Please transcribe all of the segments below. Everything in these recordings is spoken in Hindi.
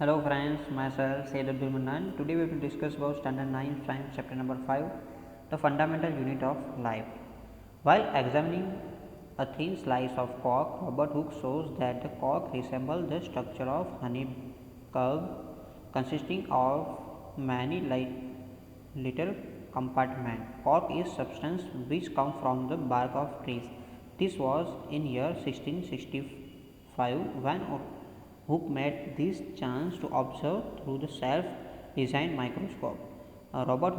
Hello friends, myself Sayyid Abdul Mannan. Today we will discuss about Standard 9 Science Chapter number 5, the fundamental unit of life. While examining a thin slice of cork, Robert Hooke shows that the cork resembles the structure of honeycomb, consisting of many little compartments. Cork is substance which comes from the bark of trees. This was in year 1665 when Hooke made this chance to observe through the self-designed microscope. Robert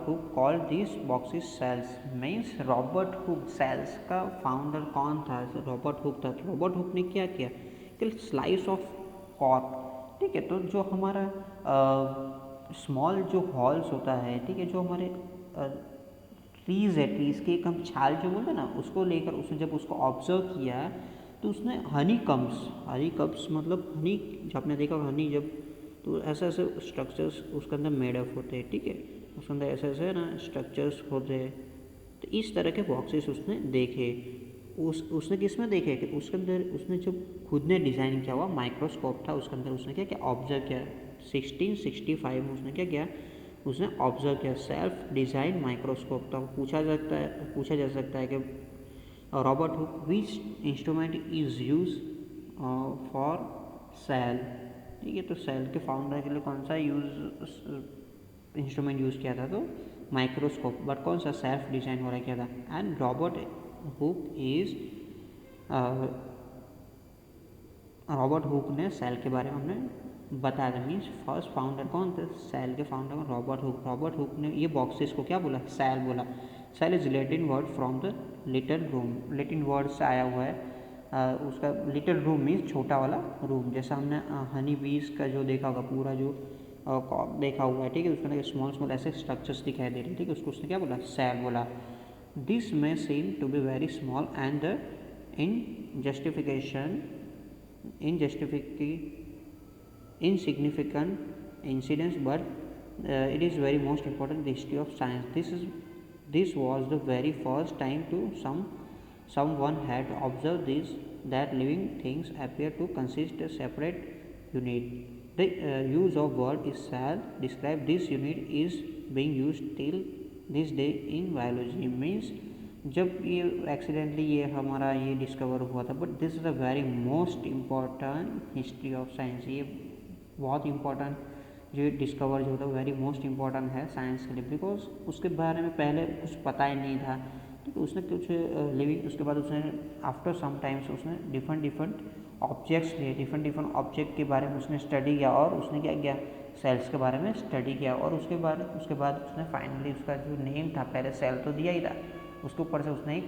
Hooke called these boxes cells. Means Robert Hooke cells का फाउंडर कौन था? रॉबर्ट हुक था. रॉबर्ट हुक ने क्या किया कि स्लाइस ऑफ कॉर्क, ठीक है, तो जो हमारा स्मॉल जो हॉल्स होता है, ठीक है, जो हमारे ट्रीज़ है, ट्रीज़ के एक हम छाल जो बोलते हैं ना, उसको लेकर उसने जब उसको ऑब्जर्व किया तो उसने हनी कम्स मतलब हनी, जब आपने देखा हनी जब, तो ऐसे ऐसे स्ट्रक्चर्स उसके अंदर मेडअप होते हैं, ठीक है, उसके अंदर ऐसे ऐसे ना स्ट्रक्चर्स होते हैं. तो इस तरह के बॉक्सेस उसने देखे. उसने किस में देखे कि उसके अंदर उसने जब खुद ने डिज़ाइन किया हुआ माइक्रोस्कोप था, उसके अंदर उसने क्या क्या ऑब्जर्व किया. 1665 में उसने क्या किया, उसने ऑब्जर्व किया. सेल्फ डिज़ाइन माइक्रोस्कोप था. पूछा जा सकता है कि Robert Hooke which instrument is use for sale, ठीक है, तो सेल के फाउंडर के लिए कौन सा इंस्ट्रूमेंट यूज़ किया था, तो माइक्रोस्कोप. बट कौन सा सेल्फ डिजाइन हो रहा किया था. एंड रॉबर्ट हुक ने सेल के बारे में हमने बताया था. मीन्स फर्स्ट फाउंडर कौन थे, सेल के founder Robert Hooke. Robert Hooke ने ये बॉक्सेस को क्या बोला, सेल बोला. Cell is Latin word from the little room. Little word से आया हुआ है. उसका लिटिल रूम मीन्स छोटा वाला रूम. जैसा हमने हनी बीज का जो देखा होगा, पूरा जो देखा हुआ है, ठीक है, उसके अंदर स्मॉल ऐसे स्ट्रक्चर्स दिखाई दे रहे हैं, ठीक है, उसको उसने क्या बोला, सेल बोला. This may seem to be very small and insignificant incidents, but it is very most important in the history of science. This was the very first time someone had observed that living things appear to consist a separate unit. The use of word is cell describe this unit is being used till this day in biology. Means जब ये एक्सीडेंटली ये हमारा ये डिस्कवर हुआ था, but this is a very most important history of science. ये बहुत इम्पोर्टेंट जो डिस्कवर जो होता है वेरी मोस्ट इम्पॉर्टेंट है साइंस के लिए, बिकॉज उसके बारे में पहले कुछ पता ही नहीं था. ठीक है, उसने कुछ लिविंग, उसके बाद उसने आफ्टर सम टाइम्स उसने डिफरेंट ऑब्जेक्ट्स लिए, डिफरेंट ऑब्जेक्ट के बारे में उसने स्टडी किया, और उसने क्या किया, सेल्स के बारे में स्टडी किया. और उसके बाद उसने फाइनली उसका जो नेम था, पहले सेल तो दिया ही था, उसके ऊपर से उसने एक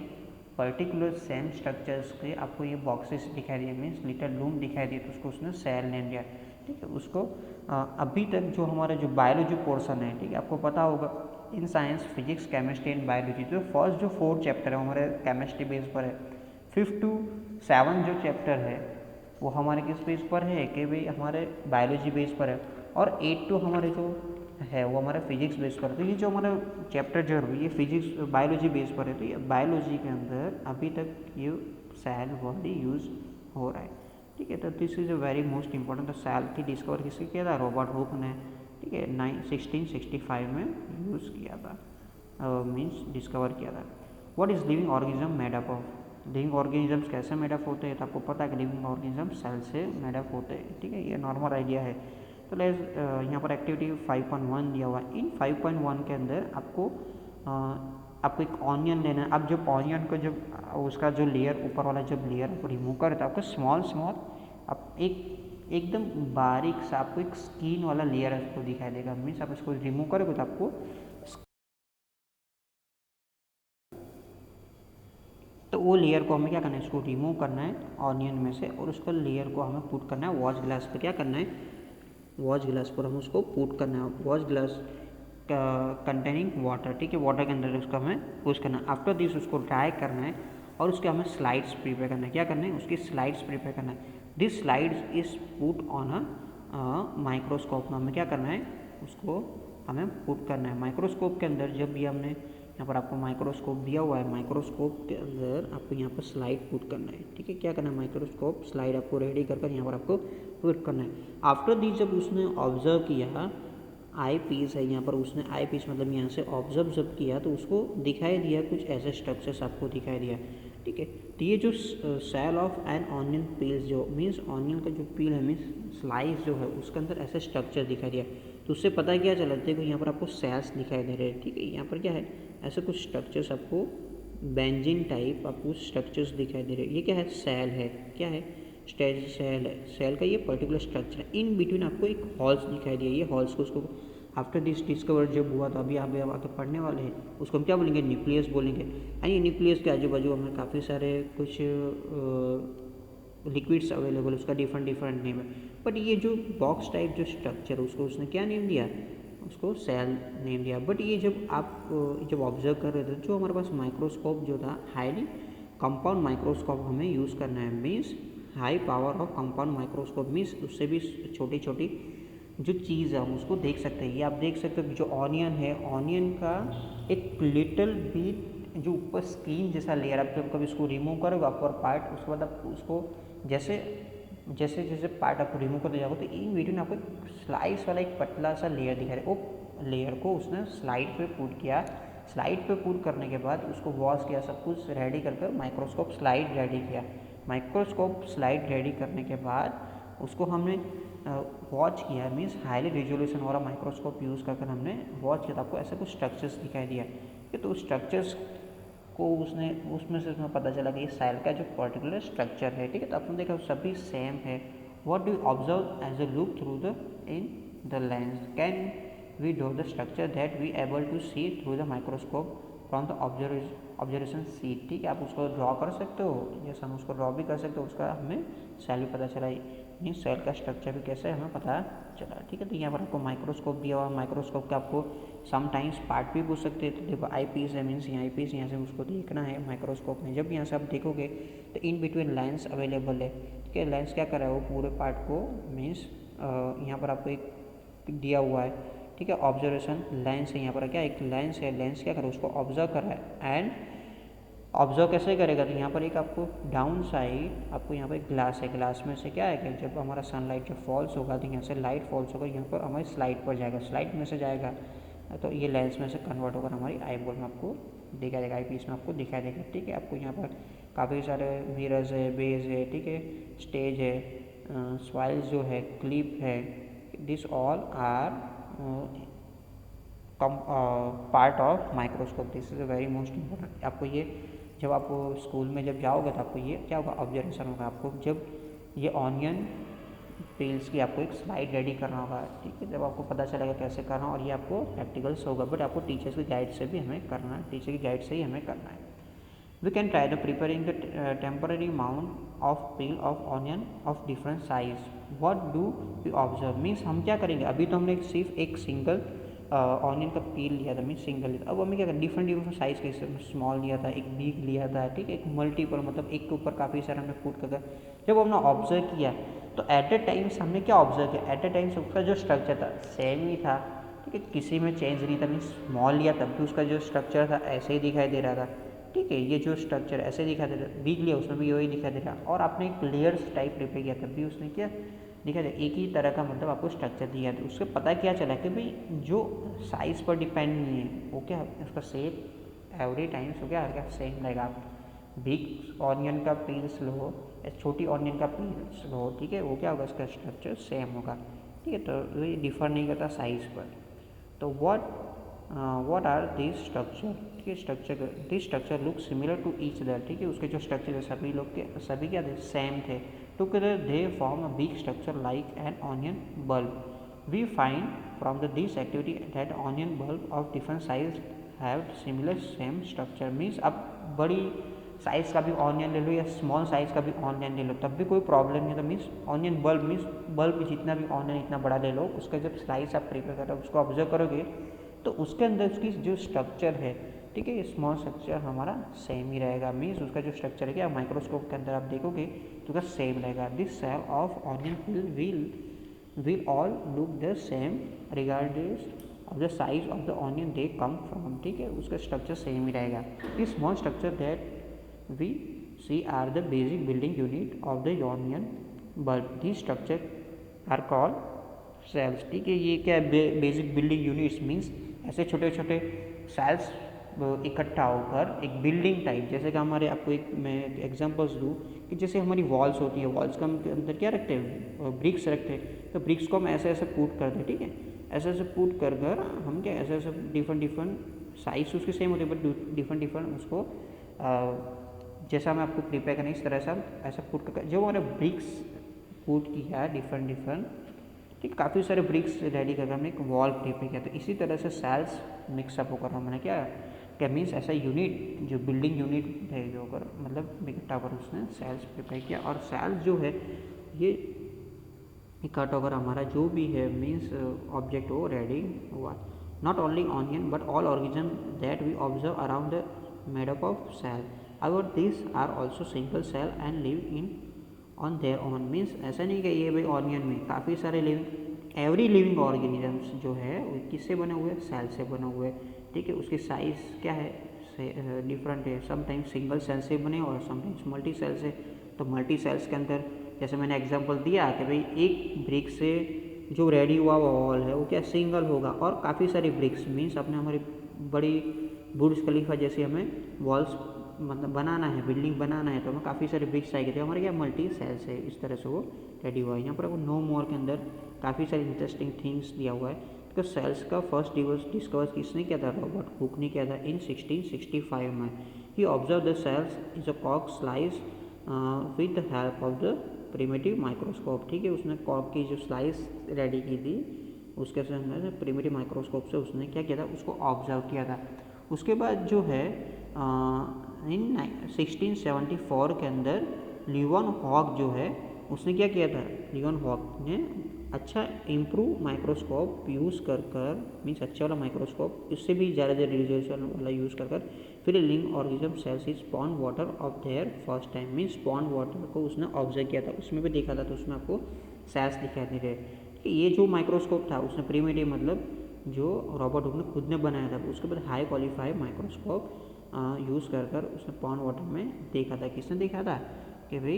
पर्टिकुलर सेम स्ट्रक्चर्स के आपको ये बॉक्सेस दिखाई दिए, मीन्स लिटिल रूम दिखाई दिए, तो उसको उसने सेल नेम दिया. ठीक है, उसको अभी तक जो हमारा जो बायोलॉजी पोर्सन है, ठीक है, आपको पता होगा in science, physics, chemistry and biology, तो फर्स्ट जो 4 चैप्टर है हमारे केमिस्ट्री बेस पर है. 5 to 7 जो चैप्टर है वो हमारे किस बेस पर है कि भाई हमारे बायोलॉजी बेस पर है, और 8 to हमारे जो है वो हमारे फिजिक्स बेस पर है. तो ये जो हमारा चैप्टर जो है ये फिजिक्स बायोलॉजी बेस पर है. तो ये बायोलॉजी के अंदर अभी तक ये सेल वर्ड यूज़ हो रहा है. ठीक है, तो this is a very most important. तो सेल की डिस्कवर किसने किया था, रॉबर्ट हुक ने. ठीक है, 1665 में यूज़ किया था, मीन्स डिस्कवर किया था. What is living organism made up of. Living organisms कैसे मेडअप होते हैं, तो आपको पता है कि लिविंग ऑर्गेनिज्म सेल से मेडअप होते हैं. ठीक है, ये नॉर्मल आइडिया है. तो लेट्स यहाँ पर एक्टिविटी 5.1 दिया हुआ है. इन 5.1 के अंदर आपको एक ऑनियन लेना है. अब जब ऑनियन को जब उसका जो लेयर ऊपर वाला जब लेयर आपको रिमूव करे तो आपको स्मॉल आप एकदम बारीक सा आपको एक स्किन वाला लेयर आपको दिखाई देगा. मीन्स आप इसको रिमूव करोगे तो आपको, तो वो लेयर को हमें क्या करना है, इसको रिमूव करना है ऑनियन में से, और उसको लेयर को हमें पुट करना है वॉच ग्लास पर. क्या करना है, वॉच ग्लास पर हम उसको पुट करना है. Watch glass containing water. ठीक है, वाटर के अंदर उसको हमें पुश करना है. आफ्टर दिस उसको ड्राई करना है और उसके हमें स्लाइड्स प्रिपेयर करना है. क्या करना है, उसकी स्लाइड्स प्रिपेयर करना है. This slides is put on a microscope में हमें क्या करना है, उसको हमें पुट करना है. माइक्रोस्कोप के अंदर जब भी हमने यहाँ पर आपको माइक्रोस्कोप दिया हुआ है, माइक्रोस्कोप के अंदर आपको यहाँ पर स्लाइड पुट करना है, ठीक है। क्या करना है, माइक्रोस्कोप स्लाइड आपको रेडी कर यहाँ पर आपको पुट करना है। आफ्टर दिस जब उसने ऑब्जर्व किया, आई पीस है यहाँ पर, उसने आई पीस मतलब यहाँ से ऑब्जर्व जब किया तो उसको दिखाई दिया कुछ ऐसे स्ट्रक्चर्स आपको दिखाई दिया, ठीक है। तो ये जो cell of an onion peels जो मीन्स ऑनियन का जो पील है मीन्स स्लाइस जो है उसके अंदर ऐसे स्ट्रक्चर दिखाई दिया, तो उससे पता क्या चला, देखो यहाँ पर आपको सेल्स दिखाई दे रहे हैं, ठीक है। यहाँ पर क्या है, ऐसे कुछ स्ट्रक्चर्स आपको बेंजीन टाइप आपको स्ट्रक्चर्स दिखाई दे रहे हैं। ये क्या है, सेल है, क्या है, स्टेज सेल है। सेल का ये पर्टिकुलर स्ट्रक्चर है। इन बिटवीन आपको एक हॉल्स दिखाई दिया, ये हॉल्स को उसको आफ्टर दिस डिस्कवर जब हुआ तो अभी आप आके पढ़ने वाले हैं उसको हम क्या बोलेंगे, न्यूक्लियस बोलेंगे। यानी न्यूक्लियस के आजू बाजू हमें काफ़ी सारे कुछ लिक्विड्स अवेलेबल, उसका डिफरेंट नेम है। बट ये जो बॉक्स टाइप जो स्ट्रक्चर उसको उसने क्या नेम दिया, उसको सेल नेम दिया। बट ये जब आप जब ऑब्जर्व कर रहे थे, जो हमारे पास माइक्रोस्कोप जो था हाईली कंपाउंड माइक्रोस्कोप हमें यूज़ करना है, means high power of compound microscope, means उससे भी छोटी छोटी जो चीज़ है हम उसको देख सकते हैं। ये आप देख सकते हो जो ऑनियन है, ऑनियन का एक लिटिल बिट जो ऊपर स्क्रीन जैसा लेयर, आप जब कभी इसको रिमूव करोगे अपर पार्ट, उसके बाद आप उसको जैसे जैसे जैसे पार्ट आपको रिमूव करते जाओगे तो इन वीडियो में आपको एक स्लाइस वाला एक पतला सा लेयर दिखा रहा है। वो लेयर को उसने स्लाइड पे पुट किया, स्लाइड पे पुट करने के बाद उसको वॉश किया, सब कुछ रेडी कर माइक्रोस्कोप स्लाइड रेडी किया। माइक्रोस्कोप स्लाइड रेडी करने के बाद उसको हमने वॉच किया, मीन्स हाईली रेजोल्यूशन वाला माइक्रोस्कोप यूज़ करके हमने वॉच किया, तो आपको ऐसे कुछ स्ट्रक्चर्स दिखाई दिया कि तो स्ट्रक्चर्स को उसने उसमें से उसमें पता चला कि ये सेल का जो पर्टिकुलर स्ट्रक्चर है, ठीक है। तो आपने देखा सभी सेम है। What do observe as a look through the in the lens, can we draw the structure that we able to see through the microscope from the observation sheet, ठीक है। आप उसको ड्रॉ कर सकते हो, जैसे हम उसको ड्रॉ भी कर सकते हो, उसका हमें सेल भी पता चला, मीन सेल का स्ट्रक्चर भी कैसे हमें पता चला, ठीक है। तो यहाँ पर आपको माइक्रोस्कोप दिया हुआ, माइक्रोस्कोप का आपको समटाइम्स पार्ट भी पूछ सकते हैं। तो देखो आई पीस है, मीन्स यहाँ आई पीस यहाँ से उसको देखना है माइक्रोस्कोप में। जब यहाँ से आप देखोगे तो इन बिटवीन लेंस अवेलेबल है, ठीक है। लेंस क्या कर रहा है, वो पूरे पार्ट को मीन्स यहाँ पर आपको एक दिया हुआ है, ठीक है। ऑब्जर्वेशन लेंस है, यहाँ पर क्या एक लेंस है, लेंस क्या कर रहा है, उसको ऑब्जर्व कर रहा है। एंड ऑब्जर्व कैसे करेगा, तो यहाँ पर एक आपको डाउन साइड आपको यहाँ पर ग्लास है, ग्लास में से क्या है कि जब हमारा सनलाइट जब फॉल्स होगा तो यहाँ से लाइट फॉल्स होगा, यहाँ पर हमारी स्लाइड पर जाएगा, स्लाइड में से जाएगा तो ये लेंस में से कन्वर्ट होकर हमारी आई बॉल में आपको दिखाई देगा, आई पीस में आपको दिखाई देगा, ठीक है। आपको यहाँ पर काफ़ी सारे मिरर्स है, बेस है, ठीक है, स्टेज है, स्वाइल्स जो है, क्लिप है, this all are part of microscope. This is a very most important. आपको ये जब आप स्कूल में जब जाओगे तो आपको ये क्या होगा, ऑब्जर्वेशन होगा। आपको जब ये ऑनियन पील्स की आपको एक स्लाइड रेडी करना होगा, ठीक है। जब आपको पता चलेगा कैसे करना, और ये आपको प्रैक्टिकल्स होगा, बट आपको टीचर्स की गाइड से भी हमें करना है, टीचर की गाइड से ही हमें करना है। We can try the preparing the temporary mount of peel of onion of different size. What do we observe, means हम क्या करेंगे, अभी तो हमने सिर्फ एक सिंगल ऑनियन का पील लिया था, मीन सिंगल लिया था। अब हमें क्या करना, डिफरेंट साइज़ के, स्मॉल लिया था, एक बिग लिया था, ठीक है, एक मल्टीपल मतलब एक के ऊपर काफ़ी सारे हमने पुट करके जब हमने ऑब्जर्व किया तो एट ए टाइम्स हमने क्या ऑब्जर्व किया, एट ए टाइम्स उसका जो स्ट्रक्चर था सेम ही था, ठीक है, किसी में चेंज नहीं था। मीन स्मॉल लिया तब भी उसका जो स्ट्रक्चर था ऐसे ही दिखाई दे रहा था, ठीक है। ये जो स्ट्रक्चर ऐसे दिखाई दे रहा, बिग लिया उसमें भी वही दिखाई दे रहा, और आपने एक लेयर्स टाइप प्रिपेयर किया तब भी उसने क्या दिखा दे, एक ही तरह का मतलब आपको स्ट्रक्चर दिया था। उससे पता क्या चला कि भाई जो साइज़ पर डिपेंड नहीं है, वो क्या उसका शेप एवरी टाइम्स हो गया सेम रहेगा। आप बिग ऑनियन का पील्स लो या छोटी ऑनियन का पील्स लो, ठीक है, वो क्या होगा, उसका स्ट्रक्चर सेम होगा, ठीक है। तो ये डिफर नहीं करता साइज़ पर। तो व्हाट आर दिस स्ट्रक्चर, ठीक है, structure this structure look similar to each other, ठीक है। उसके जो स्ट्रक्चर है सभी लोग के सभी क्या थे, सेम थे। Together they form a big structure like an onion bulb. We find from this activity that onion bulb of different size have similar same structure. Means अब बड़ी साइज़ का भी ऑनियन ले लो या स्मॉल साइज़ का भी ऑनियन ले लो तब भी कोई प्रॉब्लम नहीं था। Means onion bulb means bulb जितना भी ऑनियन इतना बड़ा ले लो, उसका जब स्लाइस आप प्रिपेयर कर रहे हो उसको ऑब्जर्व करोगे तो उसके अंदर उसकी जो स्ट्रक्चर है, ठीक है, ये स्मॉल स्ट्रक्चर हमारा सेम ही रहेगा। मीन्स उसका जो स्ट्रक्चर है क्या माइक्रोस्कोप के अंदर आप देखोगे तो उसका सेम रहेगा। This cell of onion will all look the same regardless of the size of the onion they come from, ठीक है, उसका स्ट्रक्चर सेम ही रहेगा। This small structure that we see are the basic building unit of the onion bulb, this structure are called cells, ठीक है। ये क्या है, बेसिक बिल्डिंग यूनिट्स मीन्स ऐसे छोटे छोटे सेल्स इकट्ठा होकर एक बिल्डिंग टाइप, जैसे कि हमारे आपको एक मैं एग्जांपल्स दूँ कि जैसे हमारी वॉल्स होती है, वॉल्स का अंदर क्या रखते हैं, ब्रिक्स रखते हैं, तो ब्रिक्स को हम ऐसे ऐसे पुट करते हैं, ठीक है, ऐसे ऐसे पुट कर कर हम क्या ऐसे ऐसे डिफरेंट साइज उसके सेम होते हैं बट डिफरेंट उसको जैसा मैं आपको प्रिपेयर करना इस तरह से हम ऐसा पुट कर जो हमारे ब्रिक्स पुट किया है डिफरेंट, ठीक, काफ़ी सारे ब्रिक्स रेडी करके हमने एक वॉल प्रिपेयर किया। तो इसी तरह से सेल्स मिक्सअप होकर हमने क्या मीन्स ऐसा यूनिट जो बिल्डिंग यूनिट है जो होकर मतलब इकट्ठा होकर उसने सेल्स प्रिपेयर किया। और सेल्स जो है ये इकट्ठा होकर हमारा जो भी है मीन्स ऑब्जेक्ट वो रेडी हुआ। Not only onion but all organism that we observe around the made up of cell, our this are also single cell and live in on their own, means ऐसा नहीं कि ये भाई ऑनियन में काफ़ी सारे लिविंग एवरी लिविंग ऑर्गेनिजम्स जो है वो किससे बने हुए, सेल से बने हुए, ठीक है। उसकी साइज़ क्या है डिफरेंट है, समटाइम्स सिंगल सेल से बने और समटाइम्स मल्टी सेल से। तो मल्टी सेल्स के अंदर जैसे मैंने एग्जांपल दिया कि भाई एक ब्रिक से जो रेडी हुआ वॉल है वो क्या सिंगल होगा, और काफ़ी सारी ब्रिक्स मीन्स अपने हमारी बड़ी बुर्ज खलीफा जैसे हमें वॉल्स मतलब बनाना है, बिल्डिंग बनाना है, तो हमें काफ़ी सारे ब्रिक्स चाहिए थे, हमारे क्या मल्टी सेल्स है, इस तरह से वो रेडी हुआ है। यहाँ पर वो नो मोर के अंदर काफ़ी सारी इंटरेस्टिंग थिंग्स दिया हुआ है। तो सेल्स का फर्स्ट डिस्कवर किसने किया था, रॉबर्ट हुक ने किया था इन 1665 में। He observe the cells is a कॉक slice with the help of the primitive microscope, ठीक है। उसने कॉक की जो स्लाइस रेडी की थी उसके सामने प्रिमिटिव माइक्रोस्कोप से उसने क्या किया था, उसको ऑब्जर्व किया था। उसके बाद जो है इन 1674 के अंदर लिवन हॉक जो है उसने क्या किया था, लिवन हॉक ने अच्छा इम्प्रूव माइक्रोस्कोप यूज़ कर मीन्स अच्छा वाला माइक्रोस्कोप, इससे भी ज़्यादा रेडिएशन वाला यूज़ कर फिर लिंग organism sales is pond water of their first time, means pond water को उसने ऑब्जर्व किया था, उसमें भी देखा था, तो उसमें आपको सेल्स दिखाई दे रहे। ये जो माइक्रोस्कोप था उसने प्रीमिटिव मतलब जो रॉबर्ट हुक ने खुद ने बनाया था, उसके बाद हाई क्वालिफाइड माइक्रोस्कोप यूज़ कर उसने पॉन्ड वाटर में देखा था। किसने देखा था कि भाई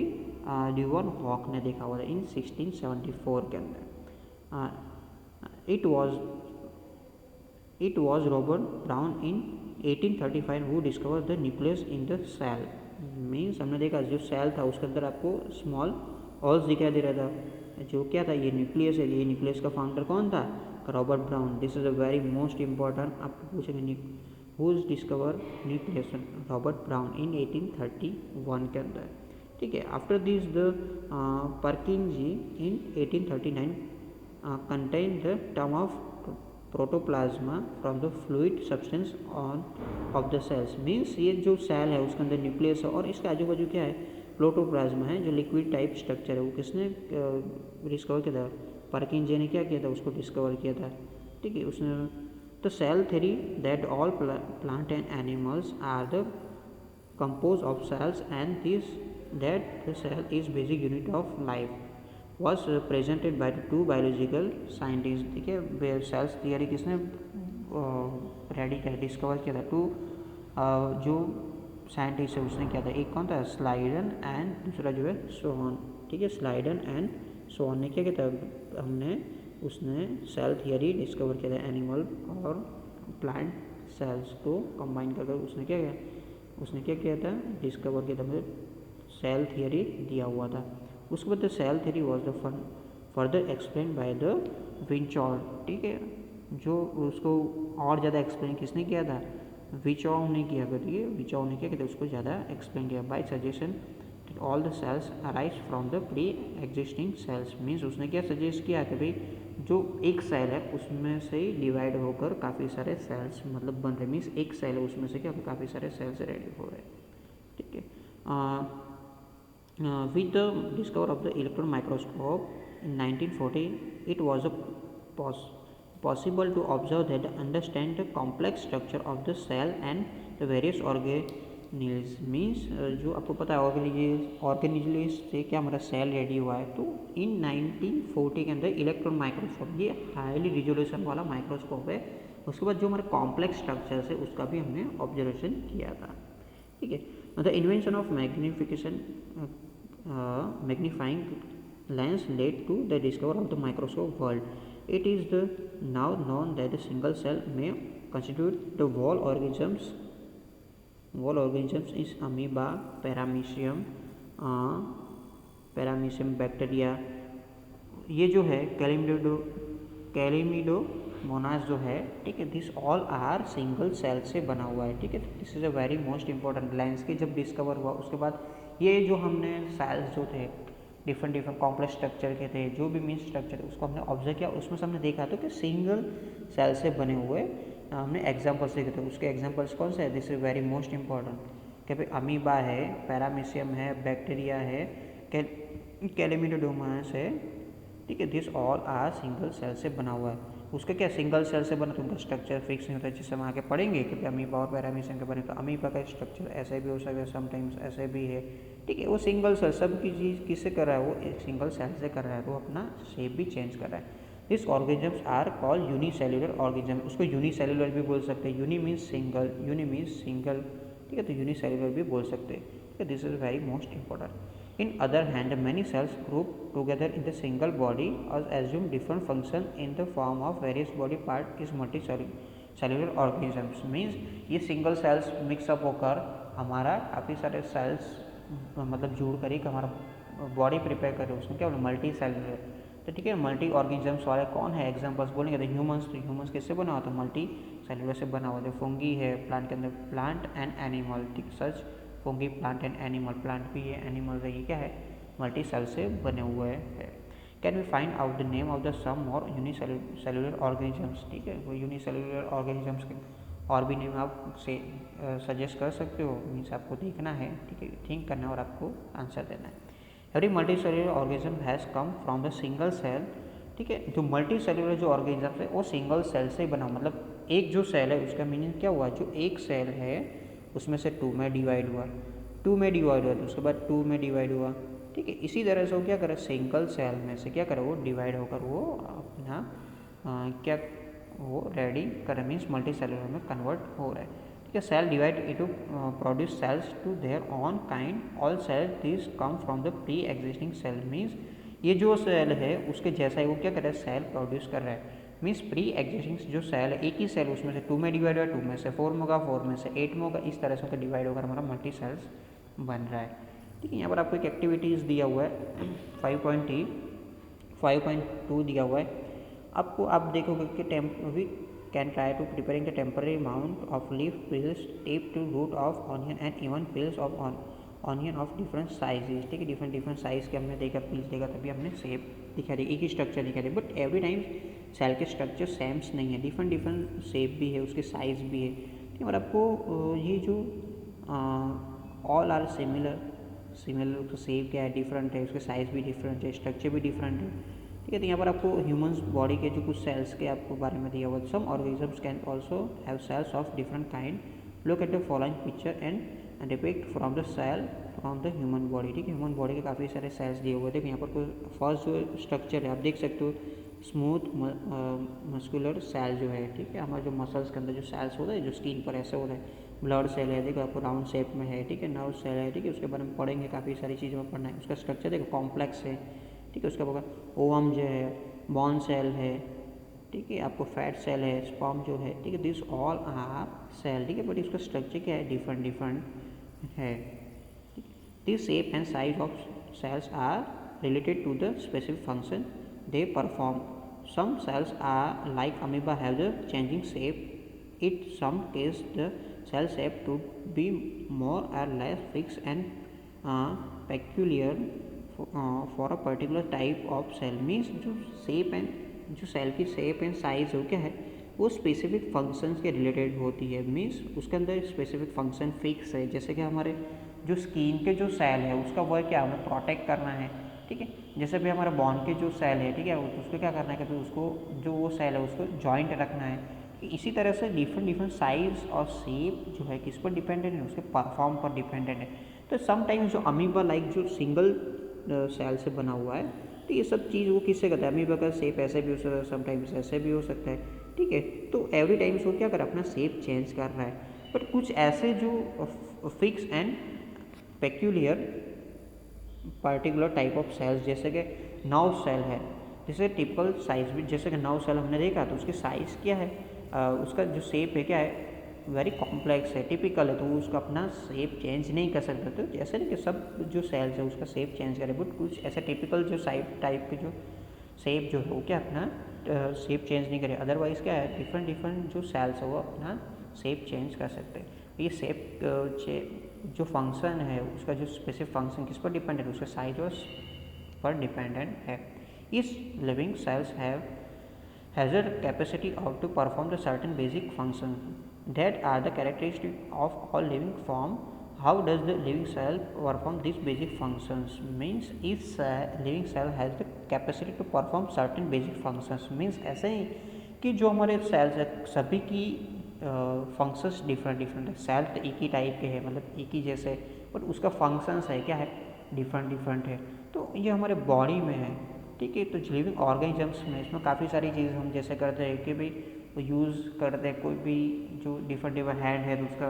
लिवन हॉक ने देखा हुआ था इन 1674 के अंदर। It was Robert Brown in 1835 who discover the nucleus in the cell, means हमने देखा जो सेल था उसके अंदर आपको स्मॉल होल्स दिखाई दे रहा था, जो क्या था ये न्यूक्लियस है। ये न्यूक्लियस का फाउंडर कौन था, Robert Brown. This is a very most important, आपको पूछेंगे who discover nucleus, Robert Brown in 1831 के अंदर, ठीक है। After this the Purkinje in 1839 contain the term of protoplasma from the fluid substance on of the cells, means ये जो सेल है उसके अंदर न्यूक्लियस है और इसके आजू बाजू क्या है, प्रोटोप्लाज्मा है जो लिक्विड टाइप स्ट्रक्चर है। वो किसने डिस्कवर किया था, परकिंजे ने क्या किया था, उसको डिस्कवर किया था, ठीक है। उसने the cell theory that all plant and animals are the compose of cells and this that the cell is basic unit of life was presented by the two biological scientists, ठीक है। सेल्स थियरी किसने रेडी किया, डिस्कवर किया था, टू जो साइंटिस्ट है उसने किया था, एक कौन था, स्लाइडन एंड दूसरा जो है सोहन, ठीक है। स्लाइडन एंड सोहन ने क्या किया था, उसने सेल थियरी डिस्कवर किया था, एनिमल और प्लांट सेल्स को कंबाइन कर उसने क्या किया था, डिस्कवर किया था, मतलब सेल थियरी दिया हुआ था। उसके बाद the cell theory was the further explain by the विंचॉल, ठीक है। जो उसको और ज़्यादा एक्सप्लेन किसने किया था, विचॉव ने किया, करिए विचॉव ने क्या किया था, उसको ज़्यादा एक्सप्लेन किया by suggestion that all the cells arise from the pre existing cells, means उसने क्या सजेस्ट किया कि भाई जो एक सेल है उसमें से डिवाइड होकर काफ़ी सारे सेल्स मतलब बन रहे, मीन्स एक सेल है उसमें से क्या काफ़ी सारे सेल्स रेडी हो रहे, ठीक है। With the discovery of the electron microscope in 1940, it was possible to observe that understand the complex structure of the cell and the various Niels means जो आपको पता है ऑर्गेनिजलिस से क्या हमारा सेल रेडी हुआ है। तो इन 1940 के अंदर इलेक्ट्रॉन माइक्रोस्कोप, ये हाईली रिजोल्यूशन वाला माइक्रोस्कोप है। उसके बाद जो हमारे कॉम्प्लेक्स स्ट्रक्चर्स है उसका भी हमने ऑब्जर्वेशन किया था। ठीक है। The invention of magnifying lens led to the discover of the microscope world. It is the now known that the single cell may constitute the wall organisms is amoeba, paramecium bacteria। ये जो है कैलिमिडोमोनास जो है, ठीक है, this all are single cell से बना हुआ है। ठीक है, this is a very most important. Lens के जब डिस्कवर हुआ उसके बाद ये जो हमने सेल्स जो थे डिफरेंट कॉम्प्लेक्स स्ट्रक्चर के थे, जो भी मीन स्ट्रक्चर उसको हमने ऑब्जर्व किया, उसमें से हमने देखा था कि सिंगल सेल से बने हुए हमने एग्जाम्पल्स देखे थे। उसके एग्जाम्पल्स कौन से है, this is very most important. क्या भाई, अमीबा है, पैरामीशियम है, बैक्टीरिया है, कैलिमिडोमोनास है। ठीक है, this all are single cell से बना हुआ है। उसका क्या सिंगल सेल से बना तो उनका स्ट्रक्चर फिक्स नहीं होता है, जिससे हम आगे पढ़ेंगे कि अमीबा और पैरामीशियम के बने तो अमीबा का स्ट्रक्चर ऐसे भी हो सकता है, समटाइम्स ऐसे भी है। ठीक है, वो सिंगल सेल सब की चीज़ किससे कर रहा है, वो एक सिंगल सेल से कर रहा है, तो अपना शेप भी चेंज कर रहा है। This organisms are called unicellular organism. उसको यूनिसेल्युलर भी बोल सकते हैं, uni means single, uni means single. ठीक है, तो यूनिसेल्युलर भी बोल सकते हैं। ठीक है, this is very most important. In other hand, many cells grouped together in the single body or assume different function in the form of various body part is multicellular organisms। Means ये single cells mix up होकर हमारा काफ़ी सारे cells मतलब जोड़ कर एक हमारा बॉडी प्रिपेयर करे, उसमें क्या बोले मल्टी सेलुलर। तो ठीक है, मल्टी ऑर्गेनिजम्स वाले कौन है एग्जाम्पल्स बोलेंगे तो ह्यूमंस। तो ह्यूमंस किससे बना हुआ, तो मल्टी सेलुलर से बना हुआ। जो फंगी है प्लांट के अंदर, प्लांट एंड एनिमल, ठीक such fungi plant and animal, plant भी है एनिमल है, ये क्या है मल्टी सेल से बने हुए हैं। Can we find out the name of the some or unicellular organisms. ठीक है, वो यूनिसेलुलर ऑर्गेनिजम्स के और भी नेम आप से सजेस्ट कर सकते हो, मीन्स आपको देखना है। ठीक है, थिंक करना है और आपको आंसर देना है। Every multicellular organism has come from the single cell. ठीक है, जो मल्टी सेलुलर जो ऑर्गेनिजम्स है वो सिंगल सेल से बना, मतलब एक जो सेल है उसका मीनिंग क्या हुआ, जो एक सेल है उसमें से 2 में डिवाइड हुआ, 2 में डिवाइड हुआ, तो उसके बाद 2 में डिवाइड हुआ। ठीक है, इसी तरह से वो क्या करे, सिंगल सेल में से क्या करे, वो डिवाइड होकर वो अपना क्या वो रेडी करे, मीन्स मल्टी सेलुलर में कन्वर्ट हो रहा है। ठीक है, cell divide into produce cells to their own kind, all cell this come from the pre existing cell. Means ये जो सेल है उसके जैसा ही वो क्या कर रहा है, सेल प्रोड्यूस कर रहा है। मीन्स प्री एग्जिस्टिंग जो सेल है, एक ही सेल उसमें से 2 में डिवाइड हुआ, 2 में से 4 में होगा, 4 में से 8 में होगा, इस तरह से डिवाइड होकर हमारा मल्टी सेल्स बन रहा है। ठीक है, यहाँ पर आपको एक एक्टिविटीज़ दिया हुआ है 5.2 दिया हुआ है आपको। आप देखोगे कि we can try to preparing the temporary amount of leaf peels tip to root of onion and even peels of onion of different sizes. ठीक है, डिफरेंट साइज़ के हमने देखा, पीस देखा, तभी हमने शेप दिखा दी, एक ही स्ट्रक्चर दिखा दी। बट एवरी टाइम सेल के स्ट्रक्चर सेम्स नहीं है, डिफरेंट शेप भी है, उसके साइज़ भी है। ठीक है, और आपको ये जो ऑल आर सिमिलर उसका शेप क्या है, डिफरेंट है, उसके साइज़ भी डिफरेंट है, स्ट्रक्चर भी डिफरेंट है। ठीक है, तो यहाँ पर आपको ह्यूमंस बॉडी के जो कुछ सेल्स के आपको बारे में दिया हुआ, some organisms can also have cells of different kind. Look at the following picture and depict from the cell from the human body. ठीक है, ह्यूमन बॉडी के काफ़ी सारे सेल्स दिए हुए। देखो यहाँ पर कोई फर्स्ट जो स्ट्रक्चर है आप देख सकते हो, स्मूथ मस्कुलर सेल जो है। ठीक है, हमारे जो मसल्स के अंदर जो सेल्स होता है, जो स्किन पर ऐसे होता है, ब्लड सेल है, देखो आपको राउंड शेप में है। ठीक है, नर्व सेल है। ठीक है, उसके बारे में पढ़ेंगे, काफ़ी सारी चीज़ों में पढ़ना है। उसका स्ट्रक्चर देखो कॉम्प्लेक्स है। ठीक है, उसका ओवम जो है, बॉन सेल है। ठीक है, आपको फैट सेल है, स्पर्म जो है। ठीक है, दिस ऑल आर सेल। ठीक है, बट इसका स्ट्रक्चर क्या है, डिफरेंट है। This shape and size of cells are related to the specific function they perform. Some cells are like amoeba have the changing shape. In some case the cell shape to be more or less fixed and peculiar for a particular type of cell। means जो shape and जो सेल की शेप एंड साइज हो क्या है, वो स्पेसिफिक फंक्शंस के रिलेटेड होती है। मीन्स उसके अंदर स्पेसिफिक फंक्शन फिक्स है। जैसे कि हमारे जो स्किन के जो सेल है उसका वर्क क्या, हमें प्रोटेक्ट करना है। ठीक है, जैसे भी हमारा बॉन के जो सेल है, ठीक है, उसको क्या करना है कि उसको जो वो सेल है उसको जॉइंट रखना है। इसी तरह से डिफरेंट डिफरेंट साइज और शेप जो है किस पर डिपेंडेंट है, उसके परफॉर्म पर डिपेंडेंट है। तो समटाइम्स जो अमीबा लाइक जो सिंगल सेल से बना हुआ है, तो ये सब चीज़ वो किससे करता है, अमीबा का शेप ऐसे भी हो सकता है, समटाइम्स ऐसे भी हो सकता है, ठीक है। तो एवरी टाइम्स वो क्या कर रहा है, अपना शेप चेंज कर रहा है। बट कुछ ऐसे जो fix and peculiar particular type of cells, जैसे कि नर्व सेल है, जैसे टिपिकल साइज भी, जैसे कि नर्व सेल हमने देखा तो उसकी साइज़ क्या है, उसका जो शेप है क्या है, वेरी कॉम्प्लेक्स है, टिपिकल है, तो वो उसका अपना शेप चेंज नहीं कर सकता। तो जैसे नहीं कि सब जो सेल्स है उसका शेप चेंज करे, बट कुछ ऐसा टिपिकल जो साइड टाइप के जो शेप जो है वो क्या अपना शेप चेंज नहीं करे। अदरवाइज़ क्या है, डिफरेंट डिफरेंट जो सेल्स है वो अपना शेप चेंज कर सकते हैं। ये शेप जो फंक्शन है उसका जो स्पेसिफिक फंक्शन किस पर डिपेंडेंट है, उसके साइज और पर डिपेंडेंट है। इस living cells has a capacity of to perform the certain basic functions that are the characteristic of all living form. How does the living cell perform these basic functions? Means each living cell has the capacity to perform certain basic functions. Means ऐसे ही कि जो हमारे सेल्स है सभी की फंक्शंस डिफरेंट डिफरेंट है। सेल तो एक ही टाइप के है, मतलब एक ही जैसे, बट उसका फंक्शंस है क्या है, डिफरेंट डिफरेंट है। तो ये हमारे बॉडी में है, ठीक है। तो लिविंग ऑर्गेनिजम्स में इसमें काफ़ी सारी चीज़ें हम जैसे करते हैं कि भाई यूज़ करते हैं, कोई भी जो डिफरेंट डिफरेंट हैंड है तो उसका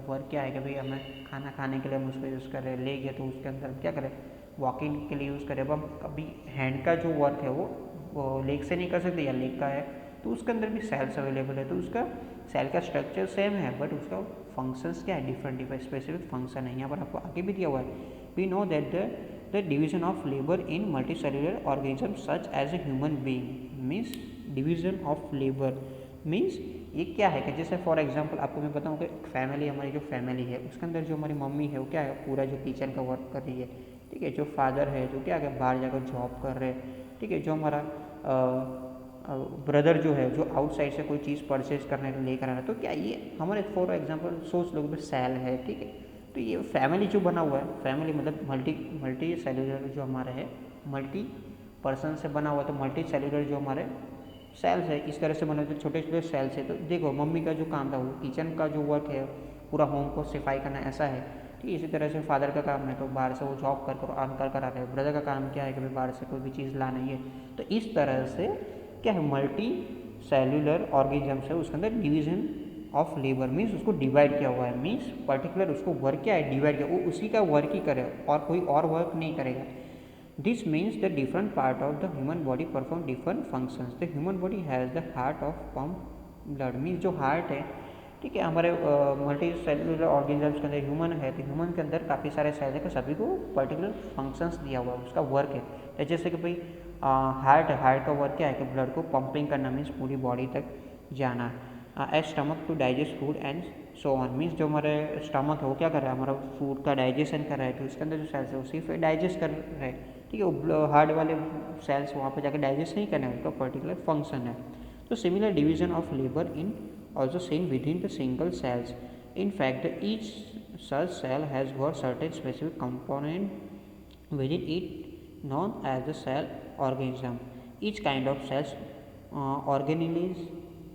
वर्क क्या है कि भाई हमें खाना खाने के लिए हम उसको यूज़ कर रहे हैं, लेग है तो उसके अंदर हम क्या करें, वॉकिंग के लिए यूज़ करें। अब हम कभी हैंड का जो वर्क है वो लेग से नहीं कर सकते, या लेग का है तो उसके अंदर भी सेल्स अवेलेबल है, तो उसका सेल का स्ट्रक्चर सेम है बट उसका फंक्शंस क्या है, डिफरेंट डिफरेंट स्पेसिफिक फंक्शन है। यहाँ पर आपको आगे भी दिया हुआ है, we know that the division of labor in multicellular organisms such as a human being means division of labor means ये क्या है कि जैसे फॉर एग्जांपल आपको मैं बताऊँ कि फैमिली, हमारी जो फैमिली है उसके अंदर जो हमारी मम्मी है वो क्या है, पूरा जो किचन का वर्क कर रही है, ठीक है। जो फादर है जो क्या है, बाहर जाकर जॉब कर रहे हैं, ठीक है। जो हमारा ब्रदर जो है जो आउटसाइड से कोई चीज़ परचेज करने के लिए लेकर आ रहा है, तो क्या ये हमारे फॉर एग्जांपल सोच लो कि सेल है, ठीक है। तो ये फैमिली जो बना हुआ है, फैमिली मतलब मल्टी सेलुलर जो हमारे है, मल्टी पर्सन से बना हुआ है, तो मल्टी सेलुलर जो हमारे सेल्स है इस तरह से बने होते छोटे छोटे सेल्स है। तो देखो मम्मी का जो काम था वो किचन का जो वर्क है पूरा होम को सफाई करना ऐसा है, ठीक है। इसी तरह से फादर का काम है तो बाहर से वो जॉब कर अर्न कर आ रहे हैं, ब्रदर का काम क्या है कि भाई बाहर से कोई भी चीज़ लाना ही है। तो इस तरह से क्या है, मल्टी सेलुलर ऑर्गेनिजम्स है, उसके अंदर डिवीजन ऑफ लेबर मीन्स उसको डिवाइड किया हुआ है, मीन्स पर्टिकुलर उसको वर्क क्या है, डिवाइड किया, वो उसी का वर्क ही करे और कोई और वर्क नहीं करेगा। This means the different part of the human body perform different functions. The human body has the heart of pump blood means जो हार्ट है, ठीक है। हमारे मल्टी सेलुलर ऑर्गेनिजम्स के अंदर ह्यूमन है, तो ह्यूमन के अंदर काफ़ी सारे सेल्स है कि सभी को पर्टिकुलर फंक्शंस दिया हुआ है, उसका वर्क है। जैसे कि भाई हार्ट का वर्क क्या है कि ब्लड को पंपिंग करना, मीन्स पूरी बॉडी तक जाना। As stomach to digest food and so on means जो हमारे स्टमक है वो क्या कर रहा है, हमारा फूड का डाइजेशन कर रहा है, तो इसके अंदर जो सेल्स है वो सिर्फ डाइजेस्ट कर रहे हैं, ठीक है। वो हार्ट वाले सेल्स वहाँ पर जाकर डाइजेस्ट नहीं करना है, उनका पर्टिकुलर फंक्शन है। तो similar division of labour in also seen within the single cells. In fact each such cell has got certain specific component within it known as the cell organism. Each kind of cells organelles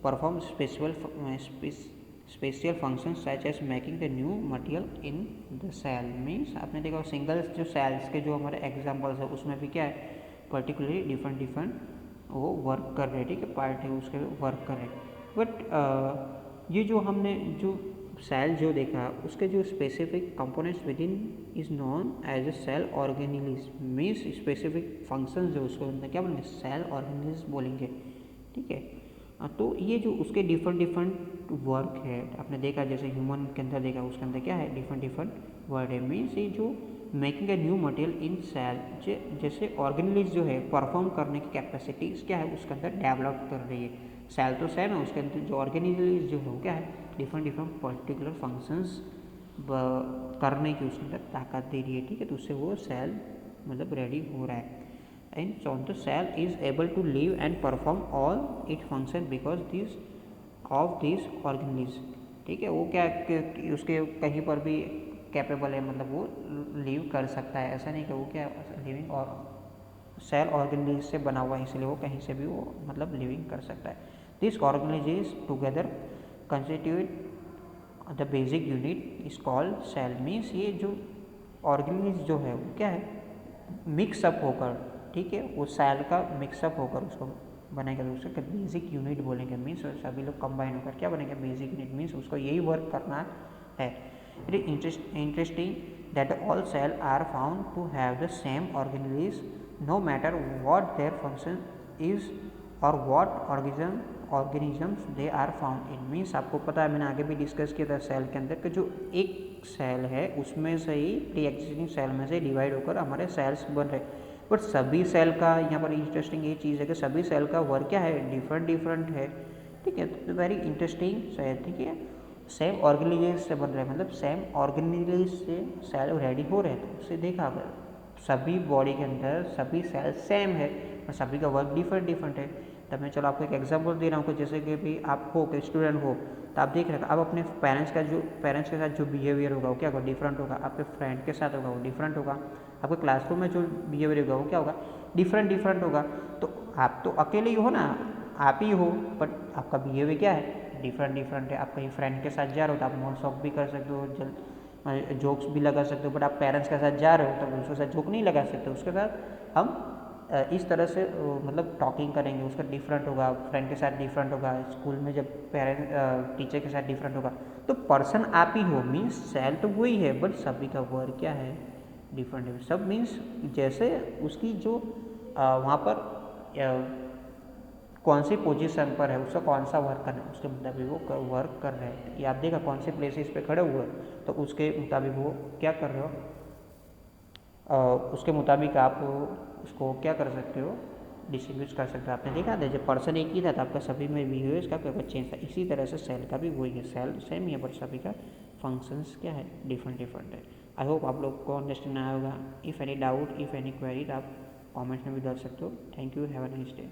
perform special functions such as making the new material in the cell means आपने देखा सिंगल जो सेल्स के जो हमारे एग्जांपल्स है उसमें भी क्या है, पर्टिकुलरली डिफरेंट वो वर्क कर रहे हैं, ठीक है। पार्ट है उसके वर्क कर रहे हैं। बट ये जो हमने जो सेल जो देखा उसके जो specific components within is known as a cell organelles means specific function जो उसको क्या बोलेंगे, सेल ऑर्गेनिलीज बोलेंगे, ठीक है। तो ये जो उसके डिफरेंट वर्क है आपने देखा, जैसे ह्यूमन के अंदर देखा उसके अंदर क्या है, डिफरेंट वर्ड है। मीन्स ये जो making a new material in cell, जैसे ऑर्गेनिलीज जो है परफॉर्म करने की कैपेसिटीज क्या है उसके अंदर डेवलप कर रही है। सेल तो सेम है, उसके अंदर जो ऑर्गेनिलीज जो है वो क्या है, डिफरेंट पर्टिकुलर फंक्शंस करने की उसके अंदर ताकत दे रही है, ठीक है। तो उससे वो सेल मतलब रेडी हो रहा है। And so the cell is able to live and perform all it function because this of this organelles, ठीक है। वो क्या उसके कहीं पर भी कैपेबल है, मतलब वो लिव कर सकता है, ऐसा नहीं कि वो क्या लिविंग और सेल ऑर्गेनिलीज से बना हुआ है इसलिए वो कहीं से भी वो मतलब लिविंग कर सकता है। This organises together constitute the basic unit is called cell. Means ये जो ऑर्गेनाइज जो है वो क्या है, मिक्सअप होकर, ठीक है, वो सेल का मिक्सअप होकर उसको बनेगा, तो उसको बेसिक यूनिट बोलेंगे। मीन्स सभी लोग कंबाइन होकर क्या बनेंगे, बेसिक यूनिट। मीन्स उसको यही वर्क करना है। It is interesting that all cell are found to have the same organize no matter what their function is or what organisms they are found in. Means आपको पता है, मैंने आगे भी डिस्कस किया था सेल के अंदर कि जो एक सेल है उसमें से ही प्री एग्जिस्टिंग सेल में से डिवाइड होकर हमारे सेल्स बन रहे। बट सभी सेल का यहाँ पर इंटरेस्टिंग ये चीज़ है कि सभी सेल का वर्क क्या है, डिफरेंट है, ठीक है। तो वेरी इंटरेस्टिंग है, ठीक है। सेम ऑर्गेनाइज से बन रहे हैं, मतलब सेम ऑर्गेनाइज से सेल रेडी हो रहे हैं। तो उससे देखा अगर सभी बॉडी के अंदर सभी सेल सेम है और सभी का वर्क डिफरेंट है। तब मैं चलो आपको एक एग्जांपल दे रहा हूँ कि जैसे कि भी आप हो कि स्टूडेंट हो, तो आप देख रहे हो आप अपने पेरेंट्स के साथ जो बिहेवियर होगा वो क्या होगा, डिफरेंट होगा। आपके फ्रेंड के साथ होगा वो डिफरेंट होगा। आपके क्लासरूम में जो बिहेवियर होगा वो क्या होगा, डिफरेंट होगा। तो आप तो अकेले ही हो ना, आप ही हो, बट आपका बिहेवियर क्या है, डिफरेंट है। आप कहीं फ्रेंड के साथ जा रहे हो तो आप मोल शॉक भी कर सकते हो, जोक्स भी लगा सकते हो। बट आप पेरेंट्स के साथ जा रहे हो तो उसके साथ जोक नहीं लगा सकते। उसके साथ हम इस तरह से मतलब टॉकिंग करेंगे, उसका डिफरेंट होगा, फ्रेंड के साथ डिफरेंट होगा, स्कूल में जब टीचर के साथ डिफरेंट होगा। तो पर्सन आप ही हो, मीन्स सेल तो वही है बट सभी का वर्क क्या है, डिफरेंट है। सब मीन्स जैसे उसकी जो वहाँ पर कौन सी पोजीशन पर है, उसका कौन सा वर्क करना है, उसके मुताबिक वो वर्क कर रहे हैं। ये आप देखा कौन से प्लेसेस पे खड़े हुए तो उसके मुताबिक वो क्या कर रहे हो, उसके मुताबिक आप उसको क्या कर सकते हो, डिस्ट्रीब्यूट कर सकते हो। आपने देखा था जब पर्सन एक ही था तो आपका सभी में बिहेवियर का क्या चेंज था। इसी तरह से सेल का भी वही है, सेल सेम ही है बट सभी का फंक्शंस क्या है, डिफरेंट है। आई होप आप लोग को अंडरस्टैंड आया होगा। If any doubt, if any query, आप कमेंट्स में भी डाल सकते हो। Thank you, have a nice day.